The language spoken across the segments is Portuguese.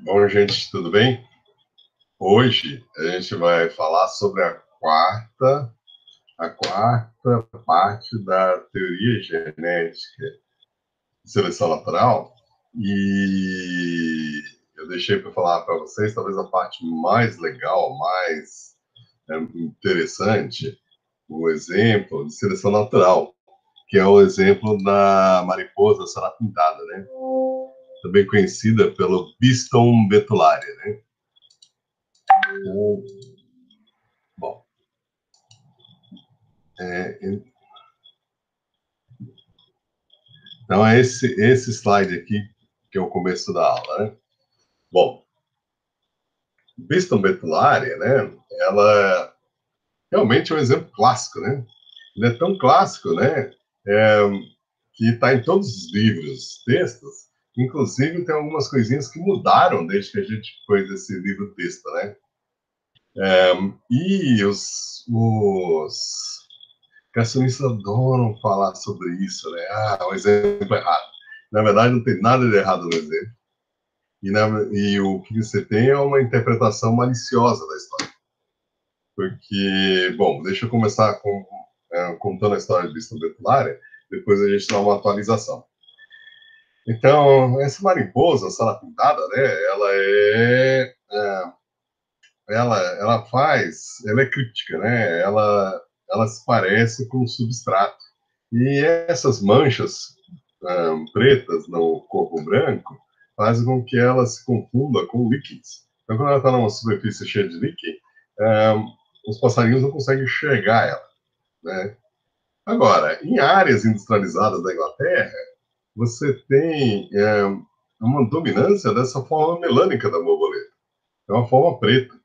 Bom, gente, tudo bem? Hoje a gente vai falar sobre a quarta parte da teoria genética de seleção natural. E eu deixei para falar para vocês, talvez a parte mais legal, mais interessante, o exemplo de seleção natural, que é o exemplo da mariposa sarapintada, né? Também conhecida pelo Biston betulária, né? Bom, é, então, é esse slide aqui, que é o começo da aula, né? Bom, Biston betulária, né? Ela realmente é um exemplo clássico, né? Ele é tão clássico, né? É, que está em todos os livros, textos. Inclusive, tem algumas coisinhas que mudaram desde que a gente pôs esse livro-texto, né? E os criacionistas adoram falar sobre isso, né? Ah, o exemplo errado. Na verdade, não tem nada de errado no exemplo. E o que você tem é uma interpretação maliciosa da história. Porque, bom, deixa eu começar contando a história de Bispo Betulária, depois a gente dá uma atualização. Então, essa mariposa, essa pintada, né, ela é críptica, né, ela se parece com o substrato. E essas manchas pretas no corpo branco fazem com que ela se confunda com líquidos. Então, quando ela está numa superfície cheia de líquido, os passarinhos não conseguem enxergar ela, né? Agora, em áreas industrializadas da Inglaterra, você tem uma dominância dessa forma melânica da borboleta. É uma forma preta.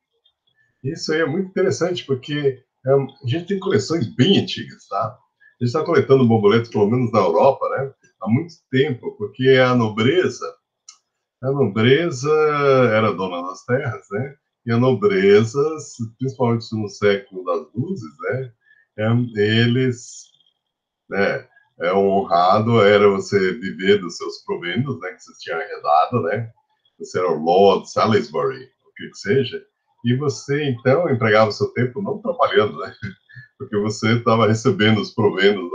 Isso aí é muito interessante, porque a gente tem coleções bem antigas, tá? A gente está coletando borboletas, pelo menos na Europa, né? Há muito tempo, porque a nobreza era dona das terras, né? E a nobreza, principalmente no século das luzes, né? Eles, né? Honrado era você viver dos seus proventos, né? Que você tinha arredado, né? Você era o Lord Salisbury, o que seja. E você, então, empregava o seu tempo não trabalhando, né? Porque você estava recebendo os proventos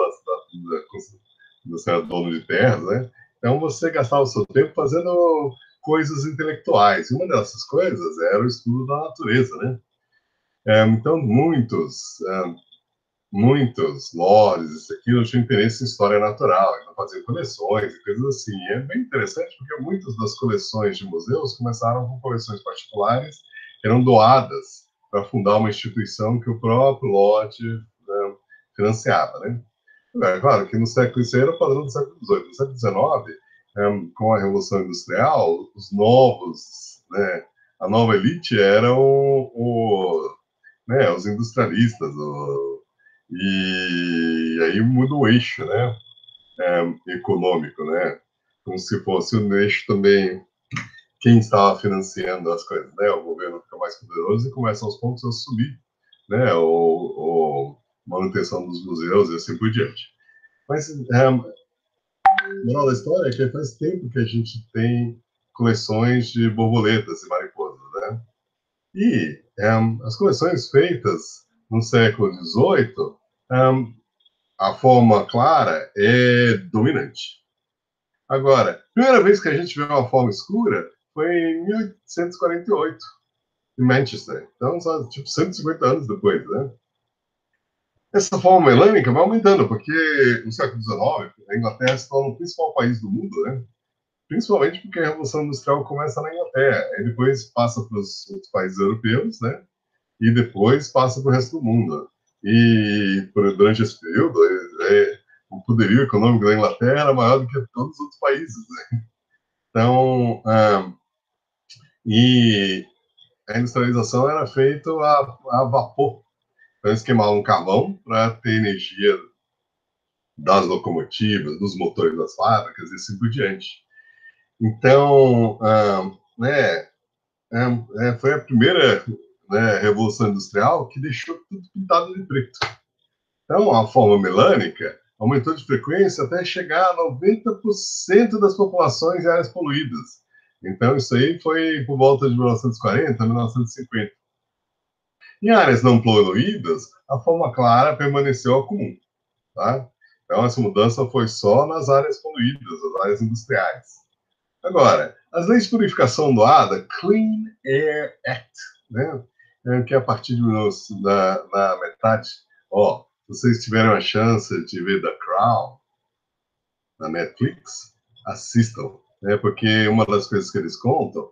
do seu dono de terras, né? Então você gastava o seu tempo fazendo coisas intelectuais. E uma dessas coisas era o estudo da natureza, né? Então muitos lords, isso aqui, eu tinha interesse em história natural, então faziam coleções e coisas assim. E é bem interessante porque muitas das coleções de museus começaram com coleções particulares que eram doadas para fundar uma instituição que o próprio Lord financiava, né? É claro que no século isso era o padrão do século XVIII. No século XIX, com a Revolução Industrial, os novos, né, a nova elite eram os industrialistas, e aí muda o eixo, né, econômico, né, como se fosse o eixo também quem estava financiando as coisas, né, o governo fica mais poderoso e começa aos poucos a subir, né, o manutenção dos museus e assim por diante. Mas moral da história é que faz tempo que a gente tem coleções de borboletas e mariposas, né? E as coleções feitas no século XVIII, a forma clara é dominante. Agora, a primeira vez que a gente vê uma forma escura foi em 1848, em Manchester. Então, só tipo 150 anos depois, né? Essa forma melânica vai aumentando, porque no século XIX, a Inglaterra se torna o principal país do mundo, né? Principalmente porque a Revolução Industrial começa na Inglaterra, e depois passa para os outros países europeus, né? E depois passa para o resto do mundo. E durante esse período, o poderio econômico da Inglaterra era maior do que todos os outros países, né? Então, e a industrialização era feita a vapor. Então, eles queimavam carvão para ter energia das locomotivas, dos motores das fábricas e assim por diante. Então, foi a primeira, né, revolução industrial que deixou tudo pintado de preto. Então, a forma melânica aumentou de frequência até chegar a 90% das populações em áreas poluídas. Então, isso aí foi por volta de 1940, 1950. Em áreas não poluídas, a forma clara permaneceu a comum. Tá? Então, essa mudança foi só nas áreas poluídas, as áreas industriais. Agora, as leis de purificação do ar, da Clean Air Act, né? Que a partir da metade, ó, vocês tiveram a chance de ver The Crown na Netflix, assistam, né? Porque uma das coisas que eles contam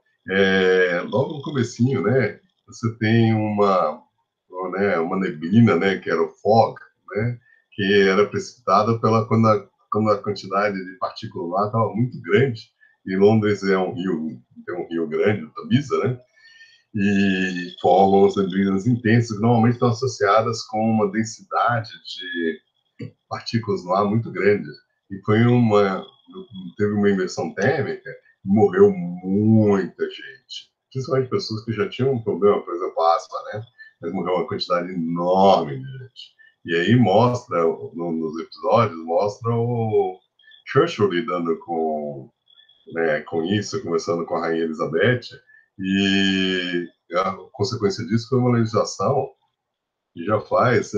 logo no comecinho, né? Você tem uma neblina, né? Que era o fog, né? Que era precipitada quando a quantidade de partícula lá estava muito grande. E Londres tem um rio grande, o Tamisa, né? E formam as neblinas intensas, que normalmente estão associadas com uma densidade de partículas no ar muito grande. E teve uma inversão térmica e morreu muita gente. Principalmente pessoas que já tinham um problema, por exemplo, asma, né? Mas morreu uma quantidade enorme de gente. E aí mostra, nos episódios, mostra o Churchill lidando com isso, conversando com a Rainha Elizabeth, e a consequência disso foi uma legislação que já faz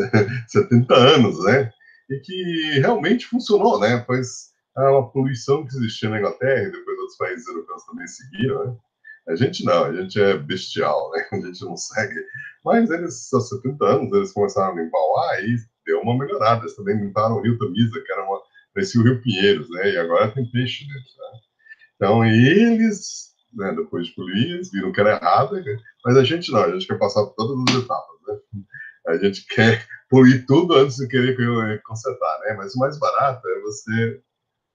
70 anos, né? E que realmente funcionou, né? Pois é uma poluição que existia na Inglaterra e depois outros países europeus também seguiram, né? A gente não, a gente é bestial, né? A gente não segue. Mas eles, há 70 anos, eles começaram a limpar o ar e deu uma melhorada. Eles também limparam o Rio Tamisa, que parecia o Rio Pinheiros, né? E agora tem peixe dentro, né? Então, eles, né, depois de poluir, eles viram que era errado, né? Mas a gente não, a gente quer passar por todas as etapas, né? A gente quer poluir tudo antes de querer consertar, né? Mas o mais barato é você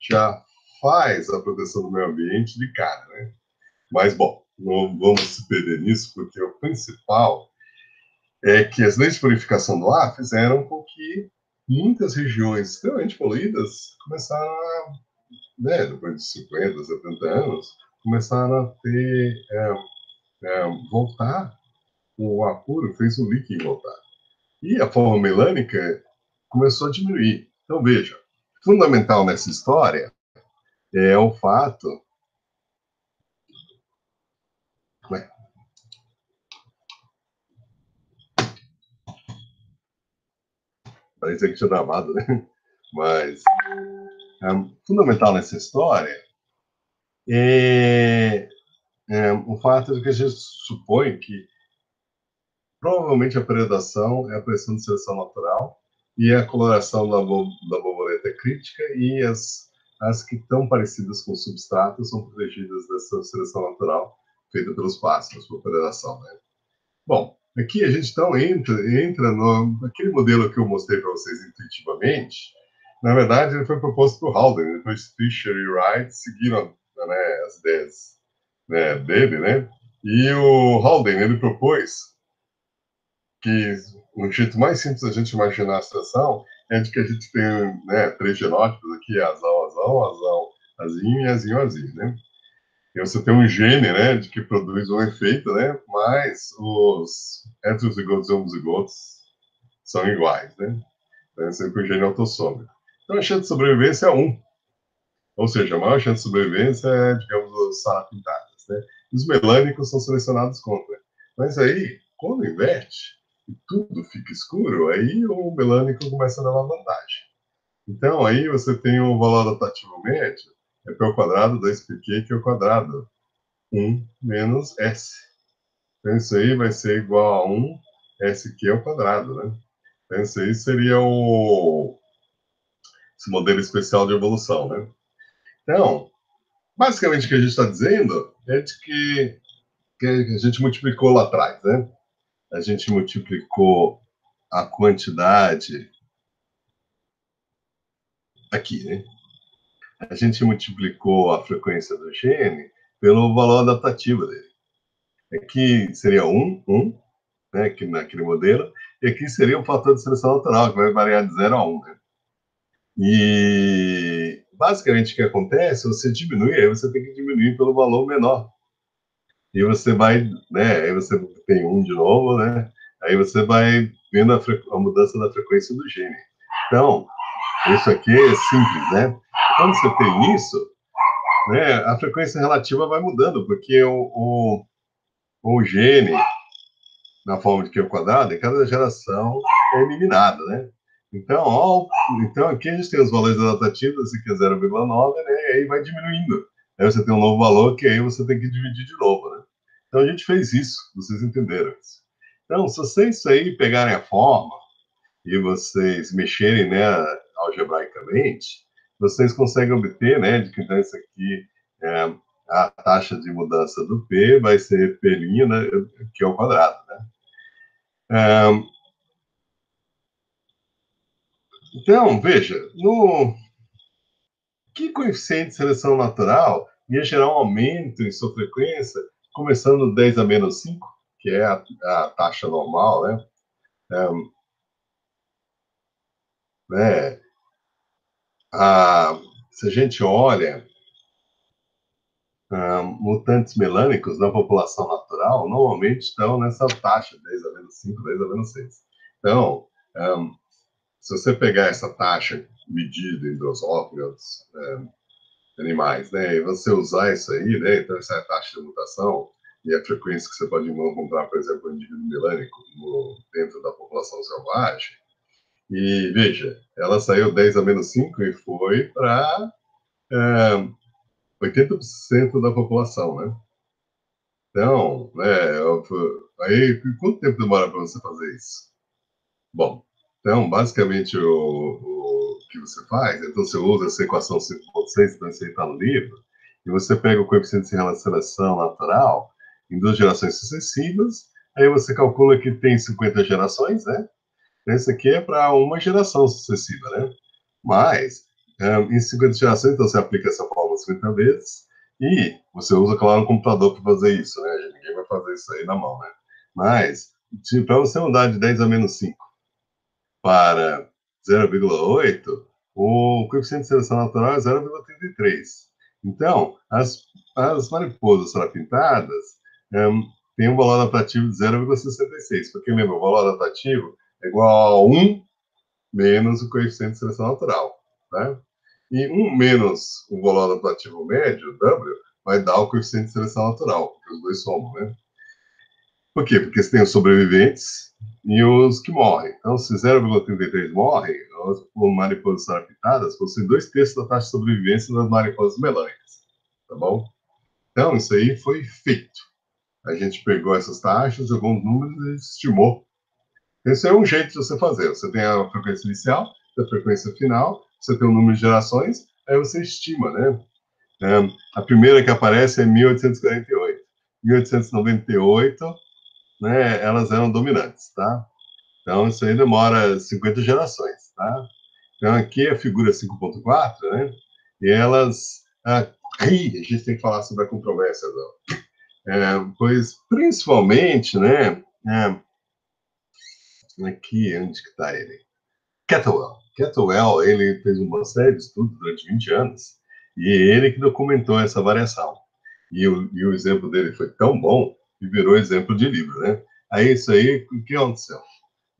já faz a proteção do meio ambiente de cara, né? Mas, bom, não vamos se perder nisso, porque o principal é que as leis de purificação do ar fizeram com que muitas regiões extremamente poluídas começaram a, né, depois de 50, 70 anos, começaram a voltar, o ar puro fez o líquido voltar. E a forma melânica começou a diminuir. Então, veja, fundamental nessa história é o fato. Né, parece que tinha travado, né? Mas fundamental nessa história o fato de que a gente supõe que provavelmente a predação é a pressão de seleção natural e a coloração da borboleta é crítica e as que estão parecidas com o substrato são protegidas dessa seleção natural feita pelos pássaros por predação, né? Bom, aqui a gente então entra naquele modelo que eu mostrei para vocês intuitivamente. Na verdade, ele foi proposto por Haldane, depois Fisher e Wright seguiram, né, as ideias, né, dele, né? E o Haldane, ele propôs que o jeito mais simples da gente imaginar a situação é de que a gente tem, né, três genótipos aqui, azão, azinho e azinho, né? E você tem um gene, né, de que produz um efeito, né, mas os heterozigotos e homozigotos são iguais, né? Então, é sempre um gene autossômico. Então, a chance de sobrevivência é 1. Ou seja, a maior chance de sobrevivência é, digamos, os salapintadas, né? Os melânicos são selecionados contra. Mas aí, quando inverte e tudo fica escuro, aí o melânico começa a dar uma vantagem. Então, aí você tem o valor adaptativo médio, é P ao quadrado 2πq, que é o quadrado. 1 menos S. Então, isso aí vai ser igual a 1 SQ ao quadrado, né? Então, isso aí seria esse modelo especial de evolução, né? Então, basicamente o que a gente está dizendo é de que a gente multiplicou lá atrás, né? A gente multiplicou a quantidade aqui, né? A gente multiplicou a frequência do gene pelo valor adaptativo dele. Aqui seria 1, né, aqui naquele modelo, e aqui seria o fator de seleção natural, que vai variar de 0 a 1. Né? E basicamente o que acontece, você diminui, aí você tem que diminuir pelo valor menor. E você vai, né, aí você tem 1 de novo, né? Aí você vai vendo a mudança da frequência do gene. Então, isso aqui é simples, né? Quando você tem isso, né, a frequência relativa vai mudando, porque o gene, na forma de Q², em cada geração é eliminado, né? Então, então aqui a gente tem os valores adaptativos, esse aqui é 0,9, né? E aí vai diminuindo. Aí você tem um novo valor que aí você tem que dividir de novo, né? Então a gente fez isso, vocês entenderam isso. Então, se vocês aí pegarem a forma e vocês mexerem, né, algebraicamente, vocês conseguem obter, né, de que então isso aqui é a taxa de mudança do P vai ser P', né, que é o quadrado, né? Então, veja, no que coeficiente de seleção natural ia gerar um aumento em sua frequência, começando 10 a menos 5, que é a taxa normal, né? né? Se a gente olha mutantes melânicos na população natural, normalmente estão nessa taxa, 10 a menos 5, 10 a menos 6. Então, se você pegar essa taxa medida em drosófilos, animais, né? E você usar isso aí, né? Então, essa é a taxa de mutação e a frequência que você pode encontrar, por exemplo, um indivíduo melânico dentro da população selvagem. E veja, ela saiu 10 a menos 5 e foi para 80% da população, né? Então, aí quanto tempo demora para você fazer isso? Bom, então, basicamente, o que você faz, então você usa essa equação 5,6, então isso aí está no livro, e você pega o coeficiente de seleção natural em duas gerações sucessivas, aí você calcula que tem 50 gerações, né? Esse aqui é para uma geração sucessiva, né? Mas, em 50 gerações, então você aplica essa fórmula 50 vezes, e você usa, claro, um computador para fazer isso, né? Ninguém vai fazer isso aí na mão, né? Mas, para você mudar de 10 a menos 5 para 0,8, o coeficiente de seleção natural é 0,33. Então, as mariposas sarapintadas têm um valor adaptativo de 0,66, porque lembra, o valor adaptativo é igual a 1 menos o coeficiente de seleção natural. Né? E 1 menos o valor adaptativo médio, W, vai dar o coeficiente de seleção natural, porque os dois somam, né? Por quê? Porque você tem os sobreviventes e os que morrem. Então, se 0,33 morrem, as mariposas sarapitadas possuem 2/3 da taxa de sobrevivência das mariposas melânicas. Tá bom? Então, isso aí foi feito. A gente pegou essas taxas, alguns números e estimou. Esse é um jeito de você fazer. Você tem a frequência inicial, a frequência final, você tem o número de gerações, aí você estima, né? A primeira que aparece é 1848. 1898, né, elas eram dominantes, tá? Então, isso aí demora 50 gerações, tá? Então, aqui a figura 5.4, né? E elas... aí, a gente tem que falar sobre a controvérsia, pois, principalmente, né? Aqui, onde que está ele? Kettlewell. Kettlewell, ele fez uma série de estudos durante 20 anos, e ele que documentou essa variação. E o exemplo dele foi tão bom que virou exemplo de livro, né? Aí, isso aí, o que aconteceu?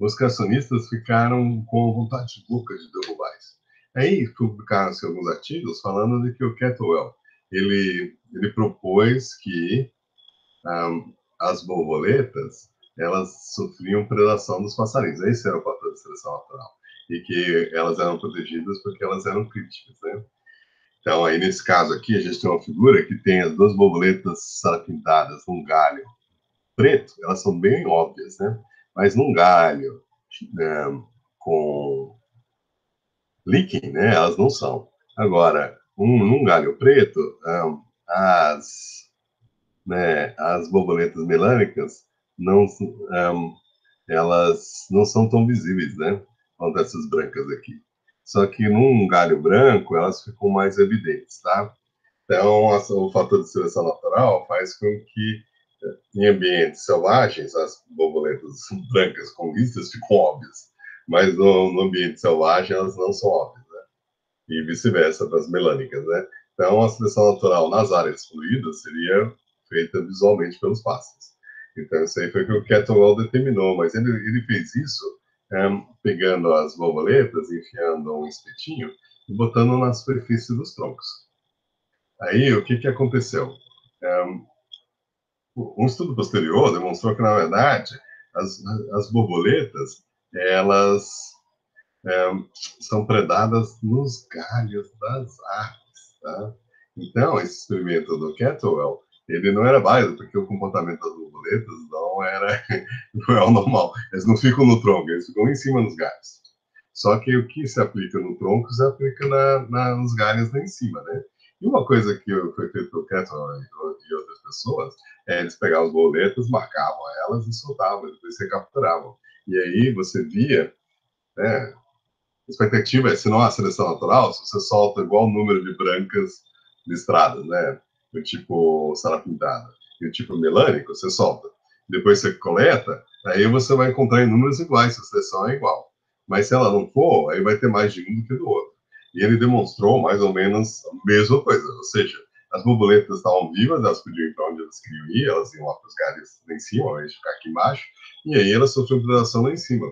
Os criacionistas ficaram com vontade louca de derrubar isso. Aí publicaram-se alguns artigos falando de que o Kettlewell, ele propôs que as borboletas, elas sofriam predação dos passarinhos. Esse era o fator de seleção natural. E que elas eram protegidas porque elas eram críticas, né? Então, aí nesse caso aqui, a gente tem uma figura que tem as duas borboletas sarapintadas num galho preto, elas são bem óbvias, né? Mas num galho com líquen, né? Elas não são. Agora, num galho preto, as borboletas melânicas não, elas não são tão visíveis, né? Quanto essas brancas aqui. Só que num galho branco, elas ficam mais evidentes, tá? Então, o fator de seleção natural faz com que, em ambientes selvagens, as borboletas brancas com listas ficam óbvias, mas no ambiente selvagem elas não são óbvias, né? E vice-versa para as melânicas, né? Então, a seleção natural nas áreas fluídas seria feita visualmente pelos pássaros. Então, isso aí foi o que o Kettlewell determinou, mas ele fez isso pegando as borboletas, enfiando um espetinho e botando na superfície dos troncos. Aí, o que aconteceu? Um estudo posterior demonstrou que, na verdade, as borboletas, elas são predadas nos galhos das árvores, tá? Então, esse experimento do Cantwell, ele não era válido, porque o comportamento das borboletas não é o normal. Eles não ficam no tronco, eles ficam em cima dos galhos. Só que o que se aplica no tronco se aplica nos galhos lá em cima, né? E uma coisa que foi feito pelo Cantwell e outras pessoas é eles pegavam as borboletas, marcavam elas e soltavam, depois recapturavam. E aí você via, né, a expectativa é, se não há seleção natural, se você solta igual o número de brancas listradas, né? Do tipo sara pintada e o tipo melânico, você solta. Depois você coleta, aí você vai encontrar em números iguais, se a seleção é igual. Mas se ela não for, aí vai ter mais de um do que do outro. E ele demonstrou mais ou menos a mesma coisa, ou seja, as borboletas estavam vivas, elas podiam ir para onde elas queriam ir, elas iam lá para os galhos lá em cima, ao invés de ficar aqui embaixo, e aí elas sofriam predação lá em cima.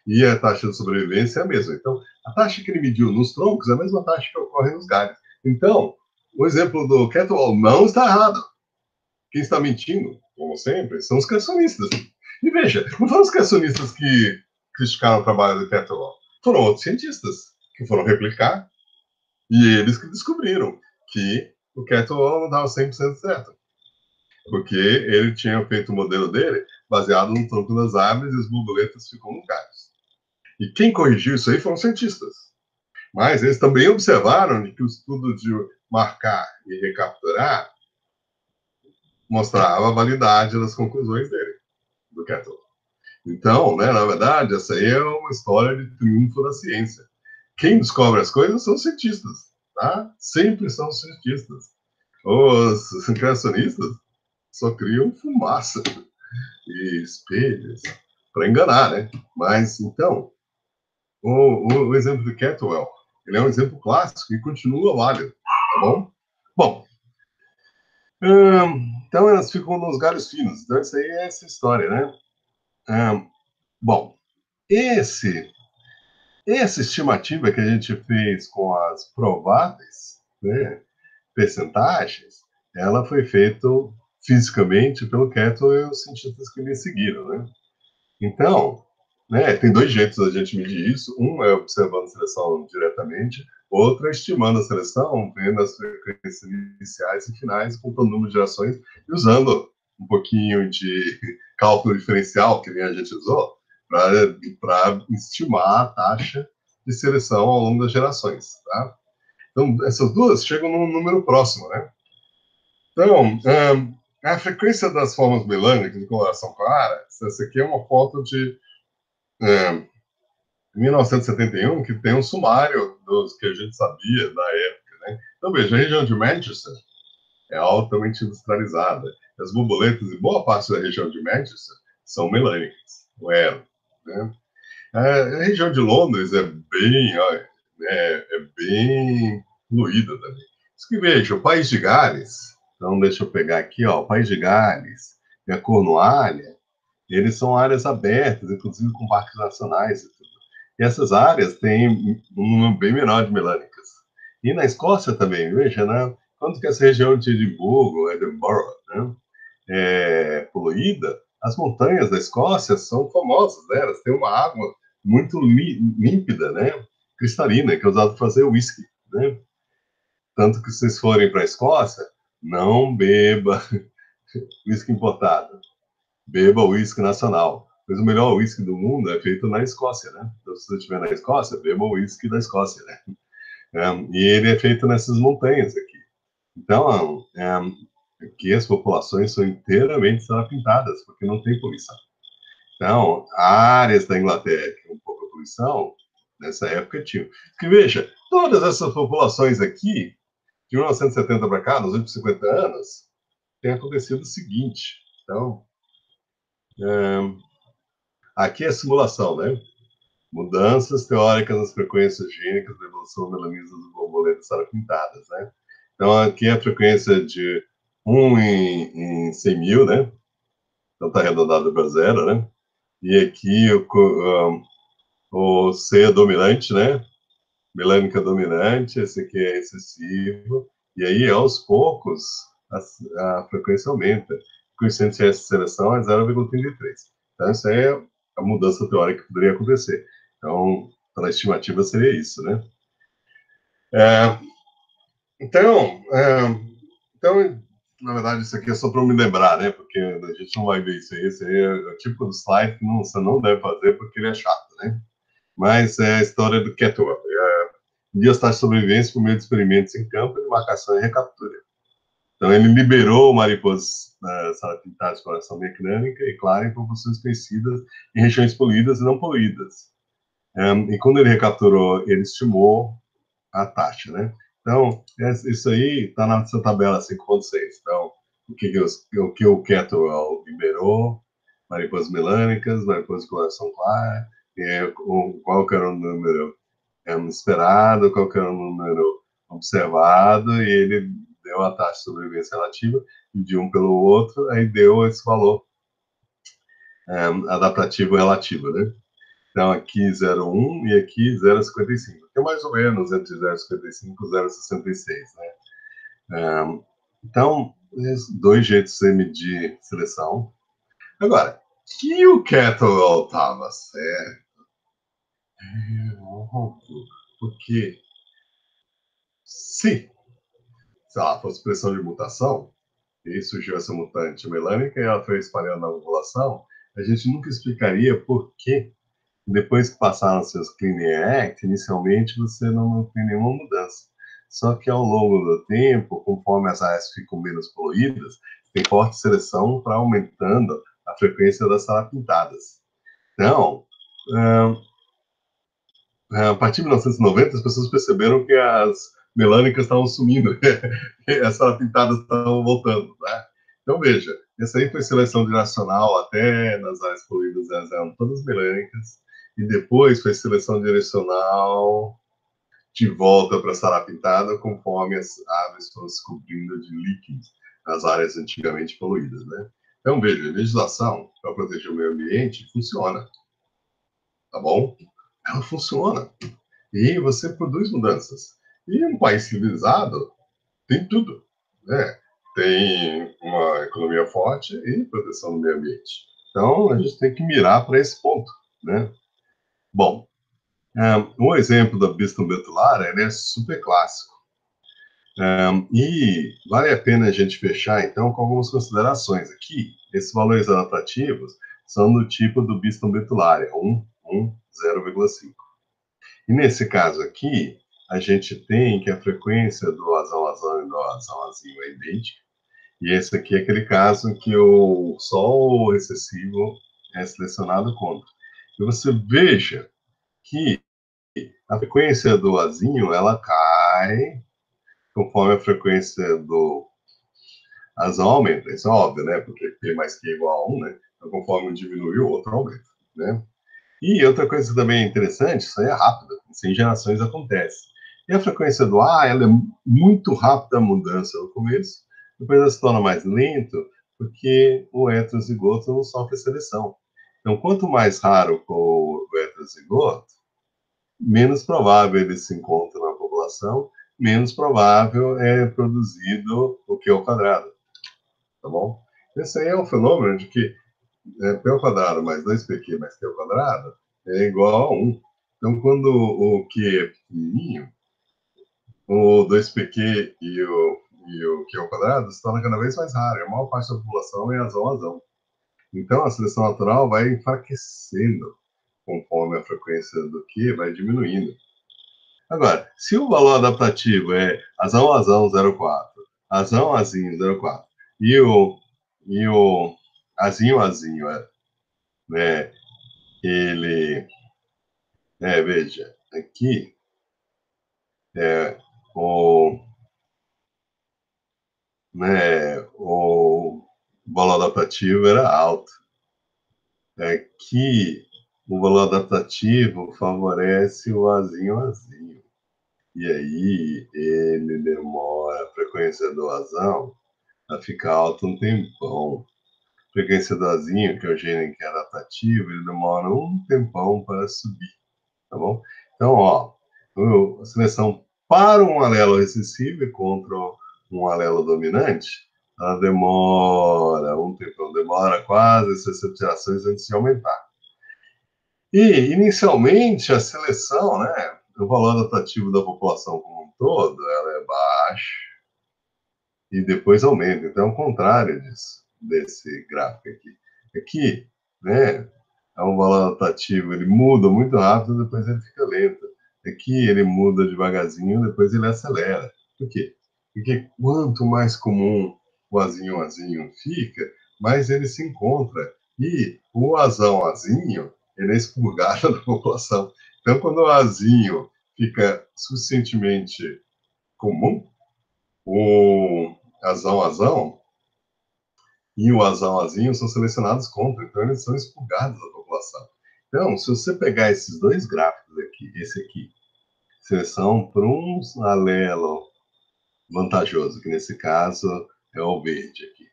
E a taxa de sobrevivência é a mesma. Então, a taxa que ele mediu nos troncos é a mesma taxa que ocorre nos galhos. Então, o exemplo do Cantwell não está errado. Quem está mentindo, como sempre, são os criacionistas. E veja, não foram os criacionistas que criticaram o trabalho do Cantwell, foram outros cientistas que foram replicar e eles que descobriram que o Cantwell não estava 100% certo. Porque ele tinha feito o modelo dele baseado no tronco das árvores e as borboletas ficam no galhos. E quem corrigiu isso aí foram cientistas. Mas eles também observaram que o estudo de marcar e recapturar mostrava a validade das conclusões dele, do Kettle. Então, né, na verdade, essa aí é uma história de triunfo da ciência. Quem descobre as coisas são os cientistas, tá? Sempre são os cientistas. Os criacionistas só criam fumaça e espelhos para enganar, né? Mas, então, o exemplo do Cantwell, ele é um exemplo clássico e continua válido, tá bom? Bom, então elas ficam nos galhos finos. Então, isso aí é essa história, né? Bom, essa estimativa que a gente fez com as prováveis, né, percentagens, ela foi feita fisicamente pelo Cantwell e os cientistas que me seguiram, né? Então, né, tem dois jeitos da gente medir isso. Um é observando a seleção diretamente, outro é estimando a seleção, vendo as frequências iniciais e finais, contando o número de gerações e usando um pouquinho de cálculo diferencial, que nem a gente usou, para estimar a taxa de seleção ao longo das gerações. Tá? Então, essas duas chegam num número próximo, né? Então, a frequência das formas melânicas em coloração clara, essa aqui é uma foto de 1971, que tem um sumário dos que a gente sabia da época, né? Então, veja, a região de Manchester é altamente industrializada. As borboletas e boa parte da região de Manchester são melânicas, não eram, né? A região de Londres é bem fluida também. Isso que veja, o País de Gales, então deixa eu pegar aqui, ó, o País de Gales e a Cornualha, eles são áreas abertas, inclusive com parques nacionais e tudo. E essas áreas têm um número bem menor de melânicas. E na Escócia também, veja, né? Quando que essa região de Edimburgo, Edinburgh, né, é poluída, as montanhas da Escócia são famosas, né? Elas têm uma água muito límpida, né? Cristalina, que é usada para fazer whisky, né? Tanto que se vocês forem para a Escócia, não beba whisky importado, beba whisky nacional. Pois o melhor whisky do mundo é feito na Escócia, né? Então, se você estiver na Escócia, beba o whisky da Escócia, né? E ele é feito nessas montanhas aqui. Então, aqui as populações são inteiramente pintadas, porque não tem poluição. Então, áreas da Inglaterra que tinham pouca poluição, nessa época tinham. Porque, veja, todas essas populações aqui, de 1970 para cá, nos últimos 50 anos, tem acontecido o seguinte. Então, aqui é a simulação, né? Mudanças teóricas nas frequências gênicas da evolução da melanina das borboletas pintadas, né? Então, aqui é a frequência de 1 em 100 mil, né? Então, está arredondado para zero, né? E aqui o C é dominante, né? Melânica dominante, esse aqui é excessivo, E aí, aos poucos, a frequência aumenta. O coeficiente de seleção é 0,33. Então, isso aí é a mudança teórica que poderia acontecer. Então, pela estimativa, seria isso, né? É, então, na verdade, isso aqui é só para me lembrar, né? Porque a gente não vai ver isso aí. Esse aí é o tipo de slide que você não deve fazer porque ele é chato, né? Mas é a história do Kettle. Medir as taxas de sobrevivência por meio de experimentos em campo de marcação e recaptura. Então, ele liberou mariposas pintadas de coloração mecânica e clara em proporções conhecidas em regiões poluídas e não poluídas. E quando ele recapturou, ele estimou a taxa, né? Então, isso aí está na sua tabela 5.6. Então, o que o Kettle liberou, mariposas melânicas, mariposas de coloração clara, qual que era o número esperado, qual que era o número observado, e ele deu a taxa de sobrevivência relativa de um pelo outro, aí deu esse valor adaptativo relativo, né? Então, aqui 0,1 e aqui 0,55, que é mais ou menos entre 0,55 e 0,66, né? Então, dois jeitos de medir seleção. Agora, que o Kettle estava certo? Porque se, sei lá, fosse pressão de mutação, e surgiu essa mutante melânica e ela foi espalhando na população, a gente nunca explicaria por que, depois que passaram seus Clean Air Act, inicialmente você não tem nenhuma mudança. Só que ao longo do tempo, conforme as áreas ficam menos poluídas, tem forte seleção para aumentando a frequência das sarapintadas. Então, a partir de 1990, as pessoas perceberam que as melânicas estavam sumindo, as sarapintadas estavam voltando, né? Então, veja, essa aí foi seleção direcional até nas áreas poluídas, elas eram todas melânicas, e depois foi seleção direcional de volta para a sarapintada, conforme as aves foram se cobrindo de líquidos nas áreas antigamente poluídas, né? Então, veja, a legislação para proteger o meio ambiente funciona, tá bom? Ela funciona. E você produz mudanças. E um país civilizado tem tudo, né? Tem uma economia forte e proteção do meio ambiente. Então, a gente tem que mirar para esse ponto, né? Bom, um exemplo da Biston betular, ele é super clássico. E vale a pena a gente fechar, então, com algumas considerações aqui. Esses valores adaptativos são do tipo do Biston betular, 0,5. E nesse caso aqui, a gente tem que a frequência do azão-azão e do azão-azinho é idêntica. E esse aqui é aquele caso em que só o recessivo é selecionado contra. E você veja que a frequência do azinho, ela cai conforme a frequência do azão aumenta. Isso é óbvio, né? Porque P mais Q é igual a 1, né? Então, conforme diminui, o outro aumenta, né? E outra coisa também interessante, isso aí é rápido, sem gerações acontece. E a frequência do A, ela é muito rápida a mudança no começo, depois ela se torna mais lento, porque o heterozigoto não sofre seleção. Então, quanto mais raro for o heterozigoto, menos provável ele se encontra na população, menos provável é produzido o Q ao quadrado, tá bom? Esse aí é um fenômeno de que P ao quadrado mais 2pq mais Q ao quadrado é igual a 1. Então, quando o Q é pequenininho, o 2pq e o Q ao quadrado se torna cada vez mais raro. A maior parte da população é azão-azão. Então, a seleção natural vai enfraquecendo conforme a frequência do Q vai diminuindo. Agora, se o valor adaptativo é azão-azão 0,4, azão-azinho 0,4, e o azinho-azinho né, ele veja, aqui o, o valor adaptativo era alto. Aqui, o valor adaptativo favorece o azinho-azinho. E aí, ele demora, a frequência do azão, a ficar alta um tempão. A frequência do azinho, que é o gene que é adaptativo, ele demora um tempão para subir, tá bom? Então, ó, a seleção para um alelo recessivo e contra um alelo dominante, ela demora um tempo, demora quase 60 gerações antes de aumentar. E, inicialmente, a seleção, né, o valor adaptativo da população como um todo, ela é baixo e depois aumenta. Então, é o contrário disso, desse gráfico aqui. Aqui, né, é um valor adaptativo, ele muda muito rápido, depois ele fica lento. Aqui ele muda devagarzinho, depois ele acelera. Por quê? Porque quanto mais comum o azinho fica, mais ele se encontra. E o azinho, ele é expurgado da população. Então, quando o azinho fica suficientemente comum, o azão e o azinho são selecionados contra, então eles são expurgados da população. Então, se você pegar esses dois gráficos aqui, esse aqui, seleção para um alelo vantajoso, que nesse caso é o verde aqui.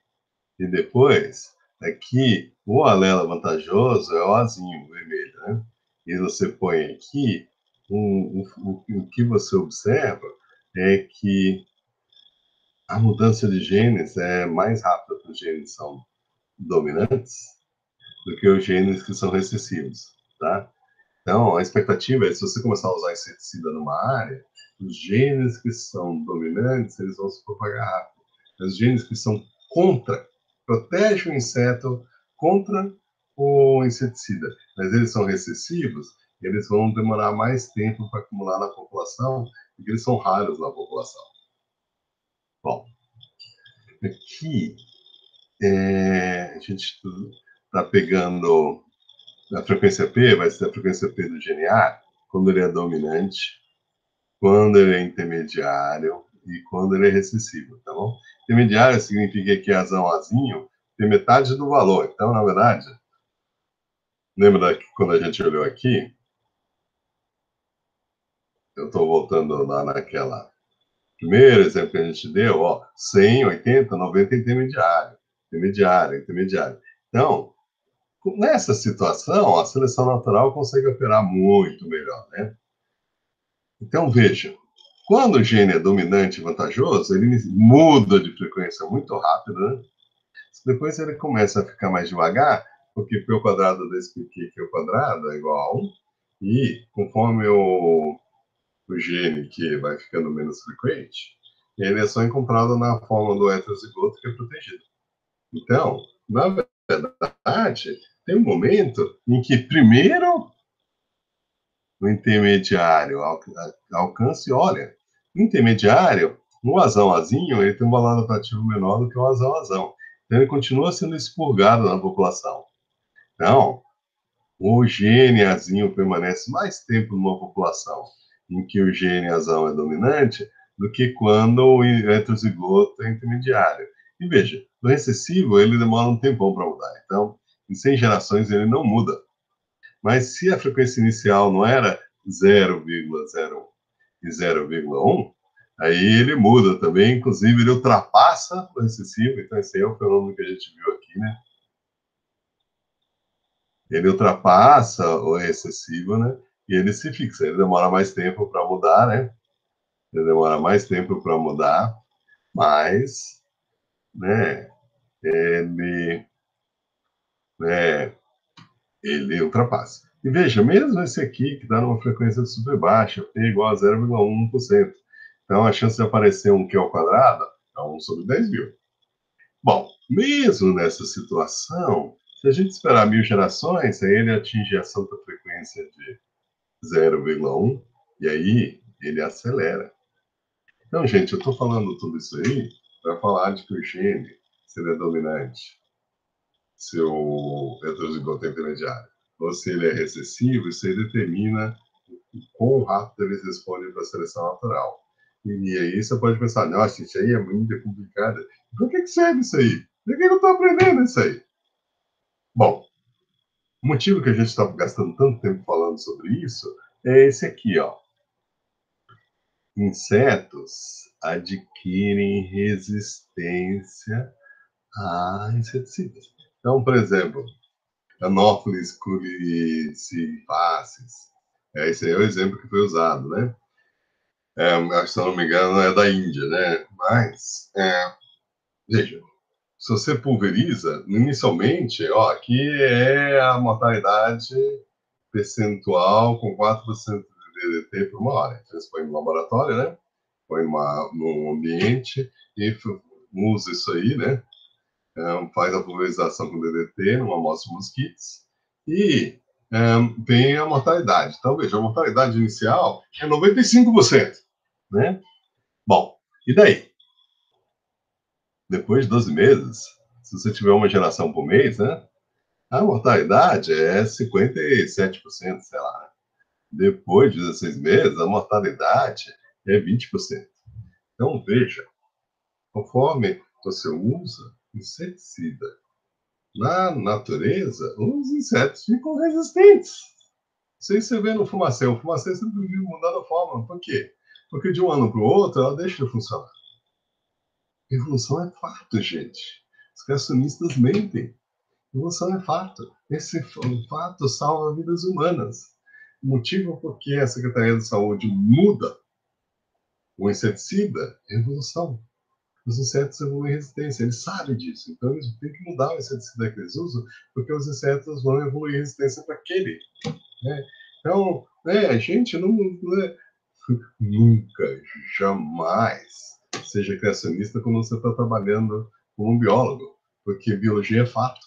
E depois, aqui, o alelo vantajoso é o azinho, o vermelho, né? E você põe aqui, o que você observa é que a mudança de genes é mais rápida para os genes que são dominantes do que os genes que são recessivos, tá? Então, a expectativa é, se você começar a usar inseticida numa área, os genes que são dominantes, eles vão se propagar rápido. Os genes que são contra, protegem o inseto contra o inseticida, mas eles são recessivos, eles vão demorar mais tempo para acumular na população, porque eles são raros na população. Bom, aqui a gente está pegando a frequência P, vai ser a frequência P do GNA, quando ele é dominante, quando ele é intermediário e quando ele é recessivo, tá bom? Intermediário significa que azinho tem metade do valor. Então, na verdade, lembra que quando a gente olhou aqui, eu estou voltando lá naquela primeiro exemplo que a gente deu, ó, 100, 80, 90 intermediário, intermediário. Então, nessa situação, a seleção natural consegue operar muito melhor, né? Então, veja, quando o gene é dominante e vantajoso, ele muda de frequência muito rápido, né? Depois ele começa a ficar mais devagar, porque P ao quadrado desse PQ que é o quadrado é igual a 1, e conforme o gene que vai ficando menos frequente, ele é só encontrado na forma do heterozigoto que é protegido. Então, na verdade, tem um momento em que primeiro o intermediário alcance, olha, o intermediário, o azinho, ele tem um valor adaptativo menor do que o azão. Então, ele continua sendo expurgado na população. Então, o gene azinho permanece mais tempo numa população em que o gene azão é dominante do que quando o heterozigoto é intermediário. E veja, no recessivo, ele demora um tempão para mudar. Então, em 100 gerações, ele não muda. Mas se a frequência inicial não era 0,01 e 0,1, aí ele muda também, inclusive ele ultrapassa o recessivo, então esse aí é o fenômeno que a gente viu aqui, né? Ele ultrapassa o recessivo, né? E ele se fixa, ele demora mais tempo para mudar, né? Ele demora mais tempo para mudar, mas, né, né, ele ultrapassa. E veja, mesmo esse aqui, que está numa frequência super baixa, P igual a 0,1%. Então, a chance de aparecer um Q ao quadrado é 1 sobre 10 mil. Bom, mesmo nessa situação, se a gente esperar 1000 gerações, aí ele atinge a santa frequência de 0,1, e aí ele acelera. Então, gente, eu estou falando tudo isso aí para falar de que o gene, se ele é dominante, se o heterozigoto é intermediário, ou se ele é recessivo, isso aí determina o quão rápido eles respondem para a seleção natural. E aí você pode pensar, nossa, isso aí é muito complicado. Por que serve isso aí? Por que eu estou aprendendo isso aí? Bom, o motivo que a gente está gastando tanto tempo falando sobre isso é esse aqui, ó. Insetos adquirem resistência a inseticidas. Então, por exemplo, Anopheles culiaceae, esse aí é o exemplo que foi usado, né? se eu não me engano, é da Índia, né? Mas, veja, se você pulveriza, inicialmente, ó, aqui é a mortalidade percentual com 4% de DDT por uma hora. Então, você põe no laboratório, né? Põe num ambiente e usa isso aí, né? Faz a pulverização com DDT numa amostra de mosquitos e tem a mortalidade. Então, veja, a mortalidade inicial é 95%, né? Bom, e daí? Depois de 12 meses, se você tiver uma geração por mês, né? A mortalidade é 57%, sei lá. Depois de 16 meses, a mortalidade é 20%. Então, veja, conforme você usa inseticida na natureza, os insetos ficam resistentes. Isso aí você vê no fumacê. O fumacê sempre vive mudando a forma. Por quê? Porque de um ano para o outro, ela deixa de funcionar. Evolução é fato, gente. Os criacionistas mentem. Evolução é fato. Esse fato salva vidas humanas. O motivo por que a Secretaria de Saúde muda o inseticida é evolução. Os insetos evoluem resistência, eles sabem disso. Então, eles têm que mudar o inseticida que eles usam, porque os insetos vão evoluir resistência para aquele. Né? Então, a gente não, nunca, jamais seja criacionista quando você está trabalhando como um biólogo, porque biologia é fato,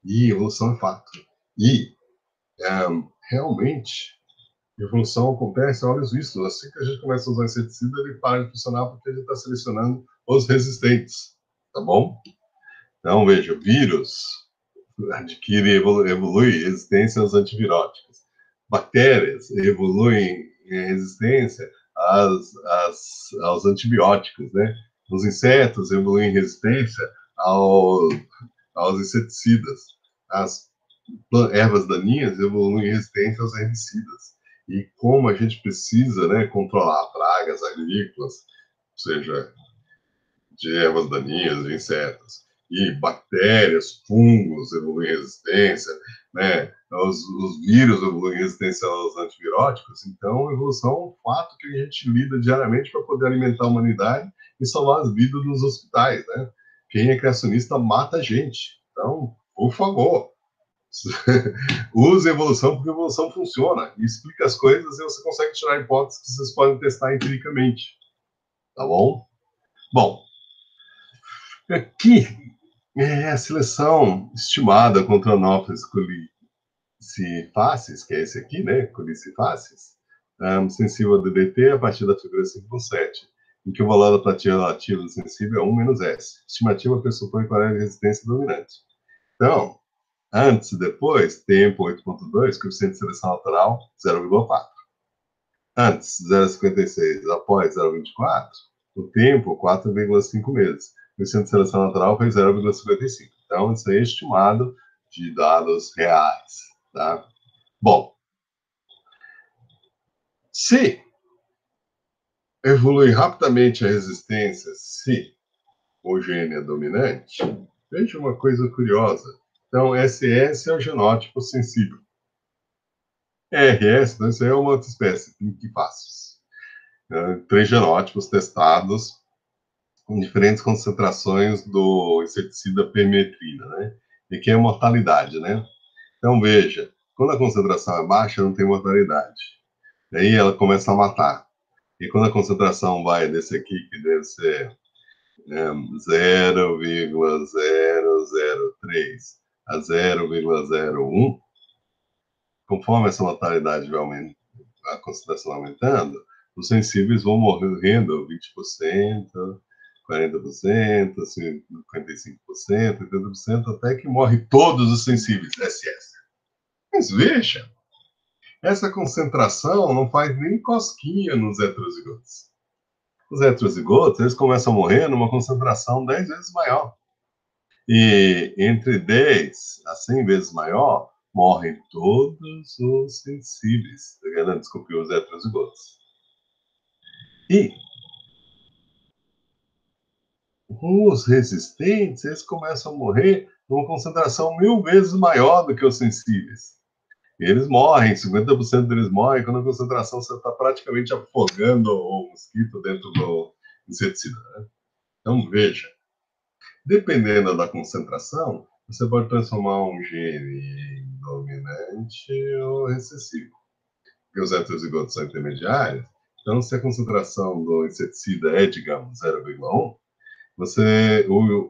e evolução é fato. E, realmente, evolução acontece a olhos vistos. Assim que a gente começa a usar inseticida, ele para de funcionar porque a gente está selecionando os resistentes, tá bom? Então, veja, vírus adquire, evolui resistência aos antibióticos. Bactérias evoluem em resistência aos antibióticos, né? Os insetos evoluem em resistência aos inseticidas. As ervas daninhas evoluem em resistência aos herbicidas. E como a gente precisa, né, controlar pragas agrícolas, seja de ervas daninhas, de insetos, e bactérias, fungos evoluem em resistência, né? Os vírus evoluem em resistência aos antibióticos. Então, a evolução é um fato que a gente lida diariamente para poder alimentar a humanidade e salvar as vidas nos hospitais, né? Quem é criacionista mata a gente. Então, por favor, use a evolução, porque a evolução funciona e explica as coisas e você consegue tirar hipóteses que vocês podem testar empiricamente. Tá bom? Bom, aqui é a seleção estimada contra Anopheles culicifacis, que é esse aqui, né? Culicifacis, sensível a DDT a partir da figura 5.7, em que o valor da platina relativa do sensível é 1 menos S. Estimativa pressupõe qual é a resistência dominante. Então, antes e depois, tempo 8.2, coeficiente de seleção natural 0,4. Antes, 0,56, após 0,24, o tempo 4,5 meses. O coeficiente de seleção natural foi 0,55. Então, isso aí é estimado de dados reais. Tá? Bom, se evolui rapidamente a resistência, se o gene é dominante, veja uma coisa curiosa. Então, SS é o genótipo sensível. RS, então, isso aí é uma outra espécie, Linkfáceis. 3 genótipos testados em diferentes concentrações do inseticida permetrina, né? E que é a mortalidade, né? Então, veja, quando a concentração é baixa, não tem mortalidade. Daí ela começa a matar. E quando a concentração vai desse aqui, que deve ser 0,003 a 0,01, conforme essa mortalidade vai aumentando, a concentração aumentando, os sensíveis vão morrendo 20%, 40%, 55%, 80%, até que morre todos os sensíveis, SS. Mas veja, essa concentração não faz nem cosquinha nos heterozigotos. Os heterozigotos, eles começam a morrer numa concentração 10 vezes maior. E entre 10 a 100 vezes maior, morrem todos os sensíveis. Desculpe, os heterozigotos. E os resistentes, eles começam a morrer numa concentração 1000 vezes maior do que os sensíveis. E eles morrem, 50% deles morrem quando a concentração você está praticamente afogando o mosquito dentro do inseticida, né? Então, veja, dependendo da concentração, você pode transformar um gene em dominante ou recessivo. Porque os heterozigotos são intermediários, então se a concentração do inseticida é, digamos, 0,1,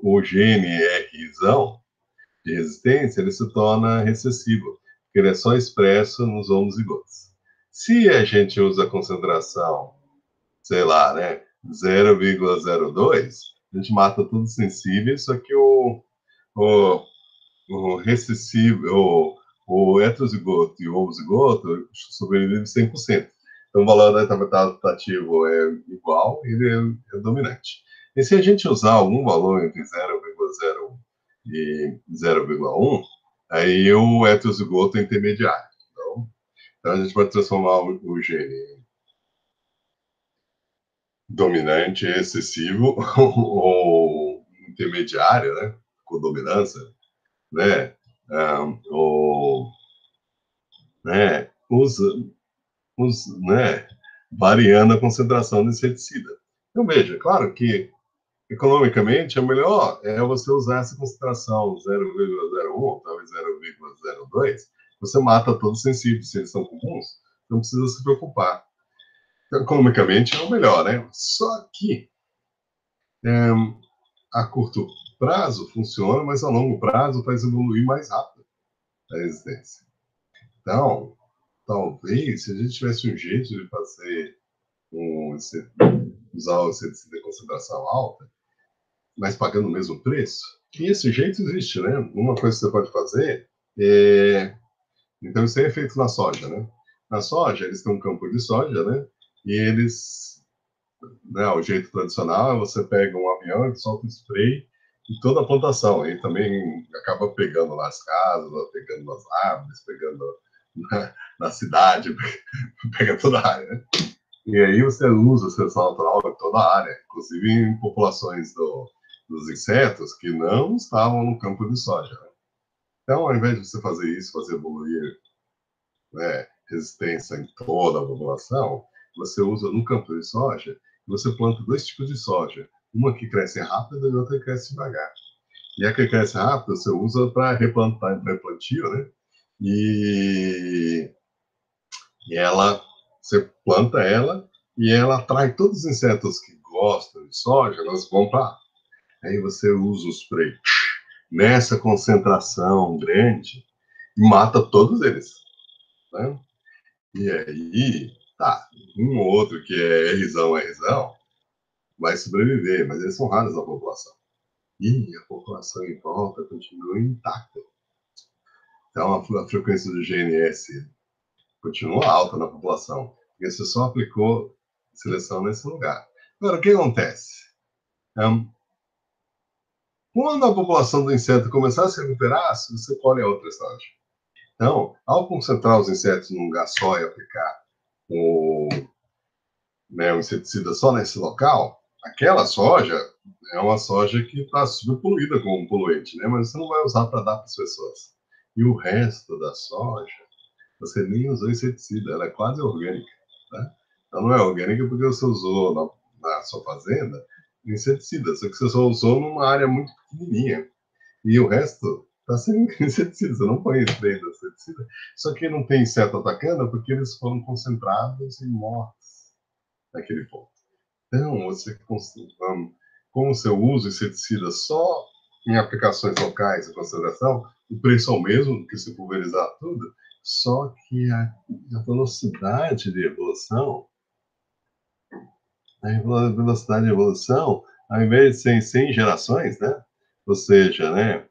o gene Rzão de resistência, ele se torna recessivo, porque ele é só expresso nos homozigotos. Se a gente usa a concentração, sei lá, né, 0,02, a gente mata todos sensíveis, só que o recessivo, o heterozigoto e o homozigoto sobrevivem 100%. Então, o valor adaptativo é igual e ele é dominante. E se a gente usar algum valor entre 0,01 e 0,1, aí o heterozigoto é intermediário. Então, a gente pode transformar o gene dominante, excessivo, ou intermediário, né, com dominância, né, ou, né, né, variando a concentração do inseticida. Então, veja, claro que economicamente é melhor você usar essa concentração 0,01, talvez 0,02, você mata todos os sensíveis, se eles são comuns, não precisa se preocupar. Então, economicamente é o melhor, né? Só que a curto prazo funciona, mas a longo prazo faz evoluir mais rápido a resistência. Então, talvez, se a gente tivesse um jeito de fazer usar o inseticida de concentração alta, mas pagando o mesmo preço, e esse jeito existe, né? Uma coisa que você pode fazer é... Então, isso é feito na soja, né? Na soja, eles têm um campo de soja, né? E eles... Né, o jeito tradicional é você pega um avião e solta um spray em toda a plantação. E também acaba pegando nas casas, pegando nas árvores, pegando na cidade, pega toda a área, né? E aí você usa a seleção natural em toda a área, inclusive em populações dos insetos que não estavam no campo de soja, né? Então, ao invés de você fazer isso, fazer evoluir, né, resistência em toda a população, você usa no campo de soja, você planta dois tipos de soja, uma que cresce rápido e outra que cresce devagar. E a que cresce rápido você usa para replantar, replantio, né? E ela, você planta ela e ela atrai todos os insetos que gostam de soja, elas vão para. Aí você usa o spray nessa concentração grande e mata todos eles, né? E aí, tá, um ou outro que é Rzão, vai sobreviver, mas eles são raros na população. E a população em volta continua intacta. Então a frequência do GNS continua alta na população, porque você só aplicou seleção nesse lugar. Agora, o que acontece? Quando a população do inseto começar a se recuperar, você colhe a outra estágio. Então, ao concentrar os insetos num lugar só e aplicar o inseticida só nesse local, aquela soja é uma soja que está super poluída com um poluente, né? Mas você não vai usar para dar para as pessoas. E o resto da soja, você nem usou inseticida, ela é quase orgânica, né? Ela não é orgânica porque você usou na sua fazenda inseticida, só que você só usou numa área muito pequenininha. E o resto está sem inseticida, você não põe spray de inseticida. Só que não tem inseto atacando porque eles foram concentrados e mortos naquele ponto. Então, como você usa inseticida só em aplicações locais de concentração, o preço é o mesmo que se pulverizar tudo, só que a velocidade de evolução, ao invés de ser em 100 gerações, né? Ou seja, né,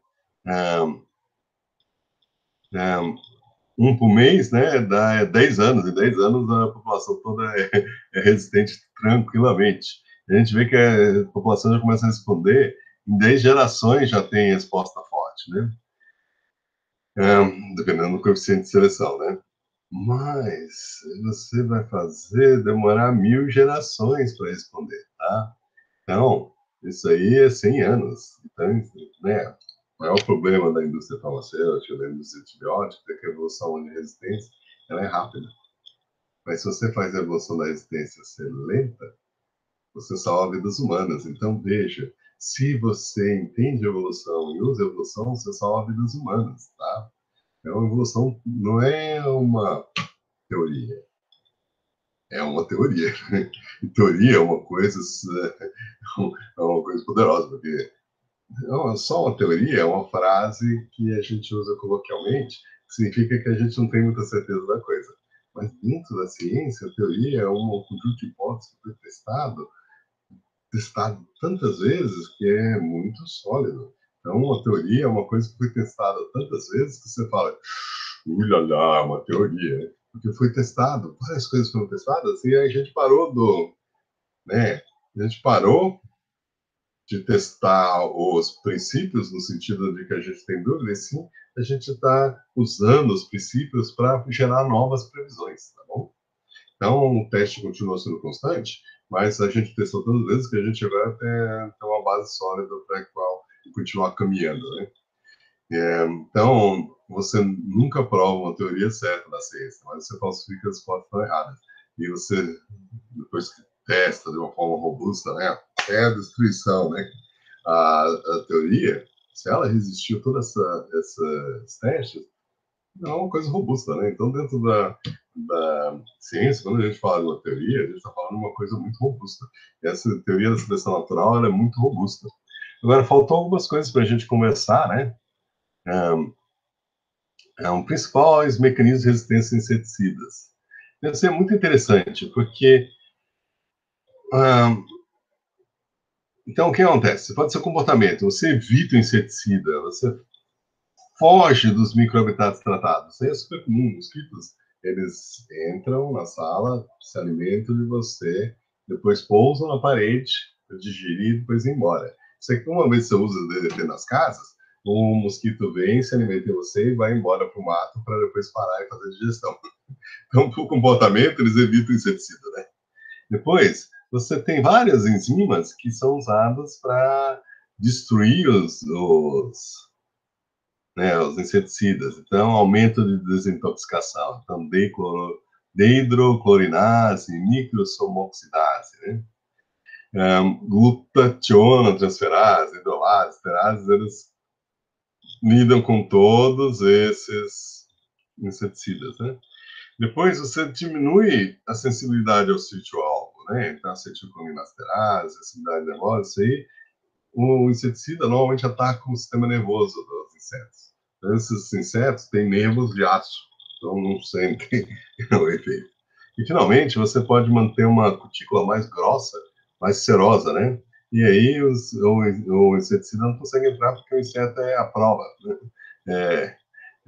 um por mês, né, dá 10 anos. Em 10 anos, a população toda é resistente tranquilamente. A gente vê que a população já começa a responder, em 10 gerações já tem resposta forte, né? Dependendo do coeficiente de seleção, né? Mas você vai demorar 1000 gerações para responder, tá? Então, isso aí é 100 anos. Então, né? O maior problema da indústria farmacêutica, da indústria antibiótica, é que a evolução de resistência ela é rápida. Mas se você faz a evolução da resistência ser lenta, você salva vidas humanas. Então, veja, se você entende evolução e usa evolução, você salva vidas humanas, tá? Então, a evolução não é uma teoria, é uma teoria. E teoria é uma coisa poderosa, porque não, só uma teoria é uma frase que a gente usa coloquialmente, que significa que a gente não tem muita certeza da coisa. Mas dentro da ciência, a teoria é um conjunto de hipóteses que foi testado tantas vezes que é muito sólido. Então, uma teoria é uma coisa que foi testada tantas vezes que você fala, ulala, uma teoria. Porque foi testado, várias coisas foram testadas e a gente parou né? A gente parou de testar os princípios no sentido de que a gente tem dúvida, e sim a gente está usando os princípios para gerar novas previsões, tá bom? Então, o teste continua sendo constante, mas a gente testou tantas vezes que a gente agora tem uma base sólida para a qual continuar caminhando, né? Então, você nunca prova uma teoria certa da ciência, mas você falsifica as fotos estão erradas. E você, depois que testa de uma forma robusta, né? É a destruição, né? A teoria, se ela resistiu a todos esses testes, é uma coisa robusta, né? Então, dentro da ciência, quando a gente fala de uma teoria, a gente está falando de uma coisa muito robusta. E essa teoria da seleção natural ela é muito robusta. Agora, faltou algumas coisas para a gente conversar, né? Principais mecanismos de resistência a inseticidas. Isso é muito interessante, porque então, o que acontece? Pode ser comportamento. Você evita o inseticida, você foge dos microhabitats tratados. Isso é super comum. Mosquitos, eles entram na sala, se alimentam de você, depois pousam na parede, digerem e depois ir embora. Isso aqui, uma vez que você usa o DDT nas casas, o mosquito vem, se alimenta de você e vai embora para o mato para depois parar e fazer digestão. Então, por comportamento, eles evitam o inseticida, né? Depois, você tem várias enzimas que são usadas para destruir os inseticidas. Então, aumento de desintoxicação. Então, deidroclorinase, microsomoxidase, né? Glutationa, transferase, hidrolase, esterase, eles lidam com todos esses inseticidas, né? Depois você diminui a sensibilidade ao sítio-alvo, né? Então, acetilcolinesterase, sensibilidade nervosa, isso aí, o inseticida normalmente ataca o sistema nervoso dos insetos. Então, esses insetos têm nervos de aço, então não sentem o efeito. E, finalmente, você pode manter uma cutícula mais grossa, mais serosa, né? E aí o inseticida não consegue entrar porque o inseto é a prova, né?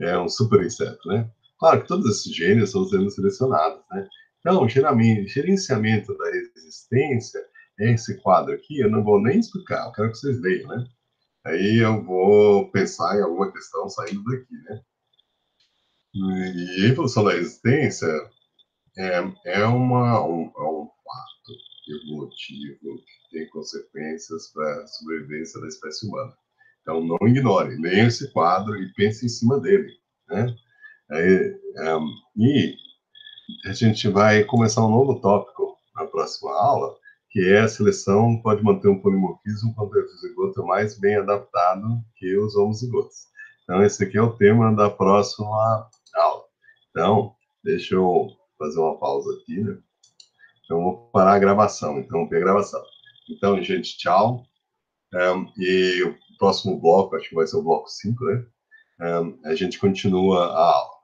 É um super inseto, né? Claro que todos esses genes estão sendo selecionados, né? Então, gerenciamento da resistência é esse quadro aqui, eu não vou nem explicar, eu quero que vocês leiam, né? Aí eu vou pensar em alguma questão saindo daqui, né? E a evolução da resistência é um fato evolutivo que tem consequências para a sobrevivência da espécie humana. Então, não ignore, leia esse quadro e pense em cima dele, né? E a gente vai começar um novo tópico na próxima aula, que é a seleção pode manter um polimorfismo quando o heterozigoto é mais bem adaptado que os homozigotos. Então, esse aqui é o tema da próxima aula. Então, deixa eu fazer uma pausa aqui, né? Então, vou parar a gravação, interromper a gravação. Então, gente, tchau. E o próximo bloco, acho que vai ser o bloco 5, né? A gente continua a aula.